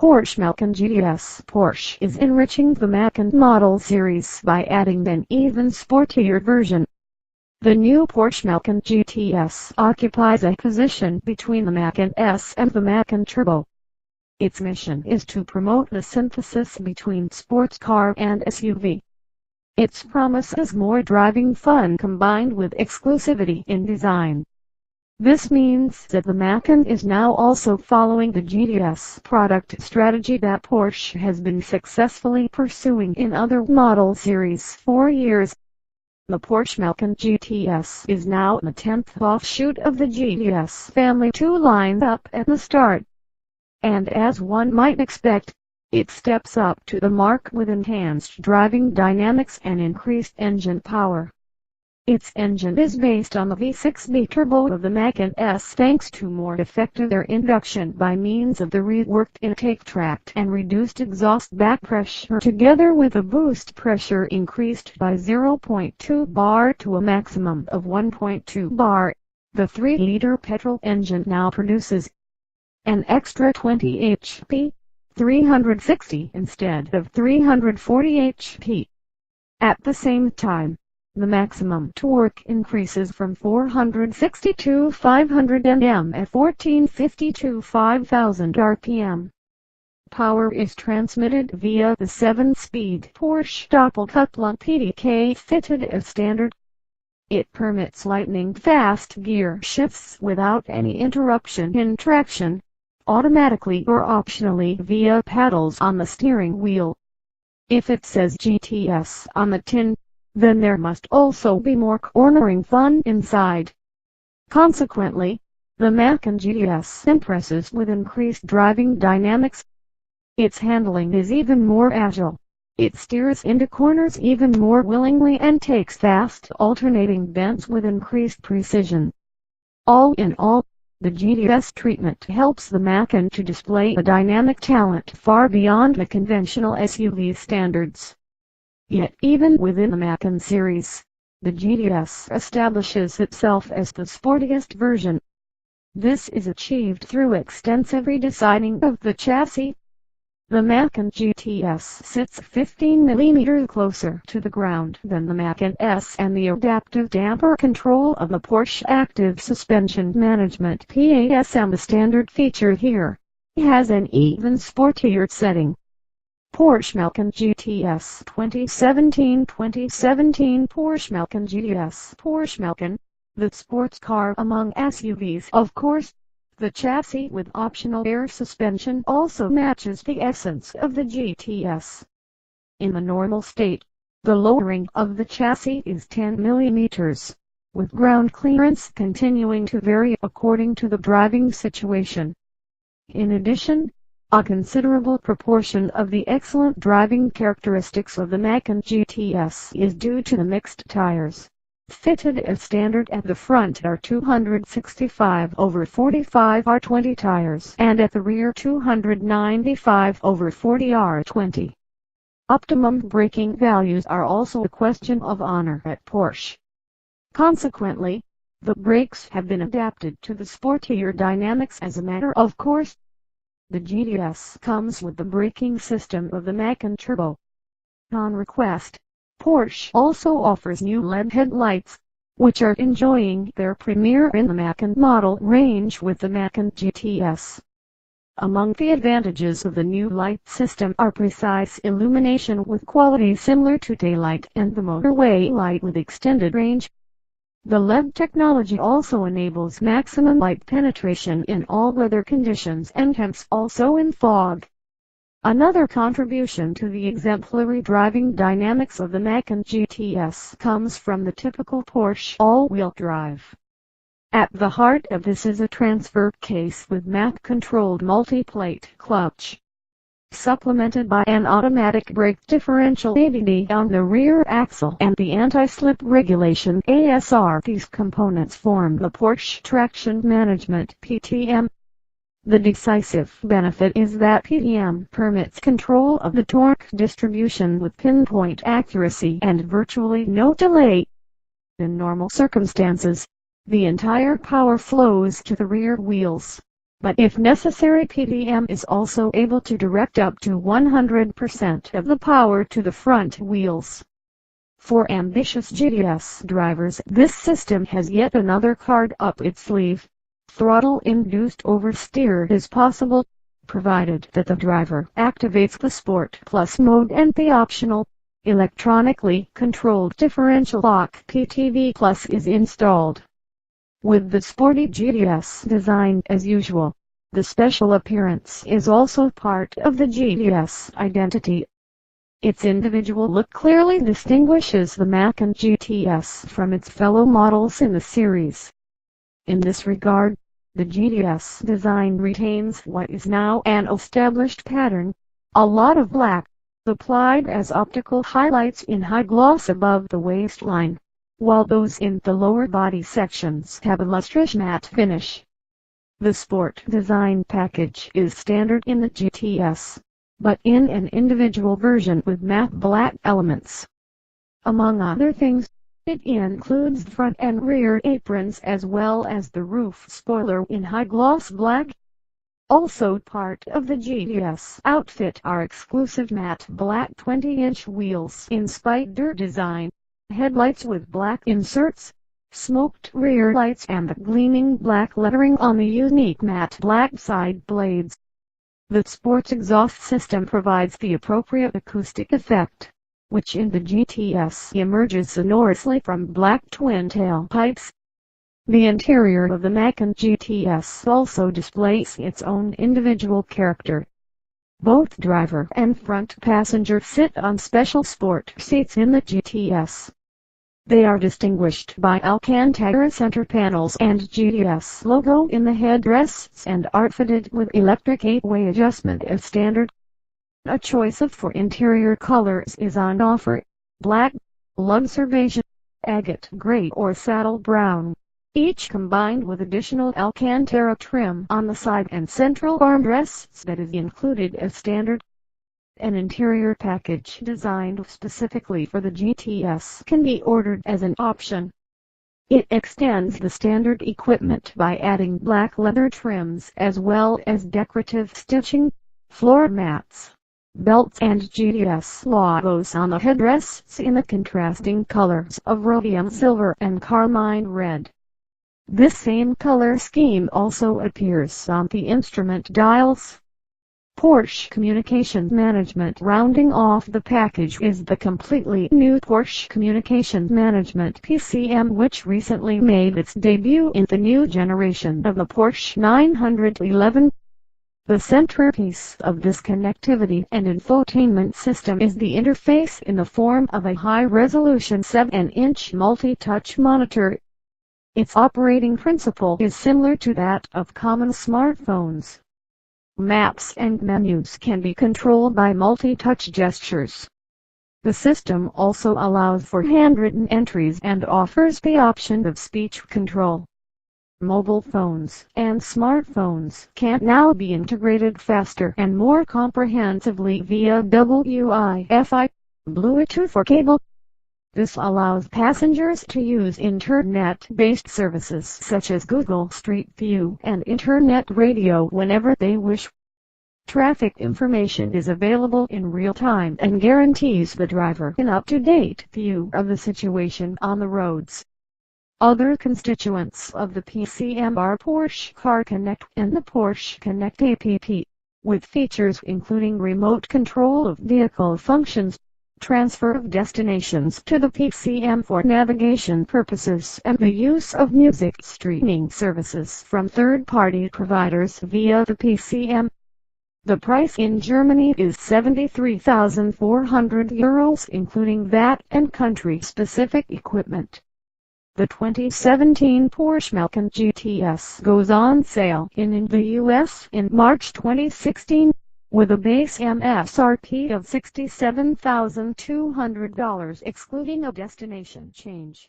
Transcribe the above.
Porsche Macan GTS. Porsche is enriching the Macan model series by adding an even sportier version. The new Porsche Macan GTS occupies a position between the Macan S and the Macan Turbo. Its mission is to promote the synthesis between sports car and SUV. Its promise is more driving fun combined with exclusivity in design. This means that the Macan is now also following the GTS product strategy that Porsche has been successfully pursuing in other model series for years. The Porsche Macan GTS is now the 10th offshoot of the GTS family to line up at the start. And as one might expect, it steps up to the mark with enhanced driving dynamics and increased engine power. Its engine is based on the V6 turbo of the Macan S thanks to more effective air induction by means of the reworked intake tract and reduced exhaust back pressure together with a boost pressure increased by 0.2 bar to a maximum of 1.2 bar. The 3-liter petrol engine now produces an extra 20 HP, 360 instead of 340 HP. At the same time, the maximum torque increases from 460 to 500 Nm at 1450 to 5000 RPM. Power is transmitted via the 7-speed Porsche Doppelkupplung PDK fitted as standard. It permits lightning-fast gear shifts without any interruption in traction, automatically or optionally via paddles on the steering wheel. If it says GTS on the tin, then there must also be more cornering fun inside. Consequently, the Macan GTS impresses with increased driving dynamics. Its handling is even more agile. It steers into corners even more willingly and takes fast alternating bends with increased precision. All in all, the GTS treatment helps the Macan to display a dynamic talent far beyond the conventional SUV standards. Yet even within the Macan series, the GTS establishes itself as the sportiest version. This is achieved through extensive redesigning of the chassis. The Macan GTS sits 15 mm closer to the ground than the Macan S, and the adaptive damper control of the Porsche Active Suspension Management (PASM) standard feature here has an even sportier setting. Porsche Macan GTS 2017 Porsche Macan GTS Porsche Macan, the sports car among SUVs of course. The chassis with optional air suspension also matches the essence of the GTS. In the normal state, the lowering of the chassis is 10 mm, with ground clearance continuing to vary according to the driving situation. In addition, a considerable proportion of the excellent driving characteristics of the Macan GTS is due to the mixed tires. Fitted as standard at the front are 265/45 R20 tires and at the rear 295/40 R20. Optimum braking values are also a question of honor at Porsche. Consequently, the brakes have been adapted to the sportier dynamics as a matter of course. The GTS comes with the braking system of the Macan Turbo. On request, Porsche also offers new LED headlights, which are enjoying their premiere in the Macan model range with the Macan GTS. Among the advantages of the new light system are precise illumination with quality similar to daylight and the motorway light with extended range. The LED technology also enables maximum light penetration in all weather conditions and hence also in fog. Another contribution to the exemplary driving dynamics of the Macan GTS comes from the typical Porsche all-wheel drive. At the heart of this is a transfer case with map-controlled multi-plate clutch, supplemented by an automatic brake differential ABD on the rear axle and the anti-slip regulation ASR. These components form the Porsche Traction Management (PTM). The decisive benefit is that PTM permits control of the torque distribution with pinpoint accuracy and virtually no delay. In normal circumstances, the entire power flows to the rear wheels. but if necessary PDM is also able to direct up to 100% of the power to the front wheels. For ambitious GTS drivers, this system has yet another card up its sleeve. Throttle-induced oversteer is possible, provided that the driver activates the Sport Plus mode and the optional, electronically controlled differential lock PTV Plus is installed. With the sporty GTS design as usual, the special appearance is also part of the GTS identity. Its individual look clearly distinguishes the Macan GTS from its fellow models in the series. In this regard, the GTS design retains what is now an established pattern, a lot of black, applied as optical highlights in high gloss above the waistline, while those in the lower body sections have a lustrous matte finish. The Sport design package is standard in the GTS, but in an individual version with matte black elements. Among other things, it includes front and rear aprons as well as the roof spoiler in high gloss black. Also part of the GTS outfit are exclusive matte black 20-inch wheels in spider design, headlights with black inserts, smoked rear lights and the gleaming black lettering on the unique matte black side blades. The sports exhaust system provides the appropriate acoustic effect, which in the GTS emerges sonorously from black twin tailpipes. The interior of the Macan GTS also displays its own individual character. Both driver and front passenger sit on special sport seats in the GTS. They are distinguished by Alcantara center panels and GTS logo in the headrests and are fitted with electric 8-way adjustment as standard. A choice of 4 interior colors is on offer: black, luxurvation, agate gray or saddle brown, each combined with additional Alcantara trim on the side and central armrests that is included as standard. An interior package designed specifically for the GTS can be ordered as an option. It extends the standard equipment by adding black leather trims as well as decorative stitching, floor mats, belts and GTS logos on the headrests in the contrasting colors of rhodium silver and carmine red. This same color scheme also appears on the instrument dials. Porsche Communications Management. Rounding off the package is the completely new Porsche Communications Management PCM, which recently made its debut in the new generation of the Porsche 911. The centerpiece of this connectivity and infotainment system is the interface in the form of a high-resolution 7-inch multi-touch monitor. Its operating principle is similar to that of common smartphones. Maps and menus can be controlled by multi-touch gestures. The system also allows for handwritten entries and offers the option of speech control. Mobile phones and smartphones can now be integrated faster and more comprehensively via Wi-Fi, Bluetooth or cable. This allows passengers to use internet-based services such as Google Street View and Internet Radio whenever they wish. Traffic information is available in real time and guarantees the driver an up-to-date view of the situation on the roads. Other constituents of the PCM are Porsche Car Connect and the Porsche Connect app, with features including remote control of vehicle functions, transfer of destinations to the PCM for navigation purposes, and the use of music streaming services from third-party providers via the PCM. The price in Germany is €73,400 including VAT and country-specific equipment. The 2017 Porsche Macan GTS goes on sale in the US in March 2016, with a base MSRP of $67,200 excluding a destination change.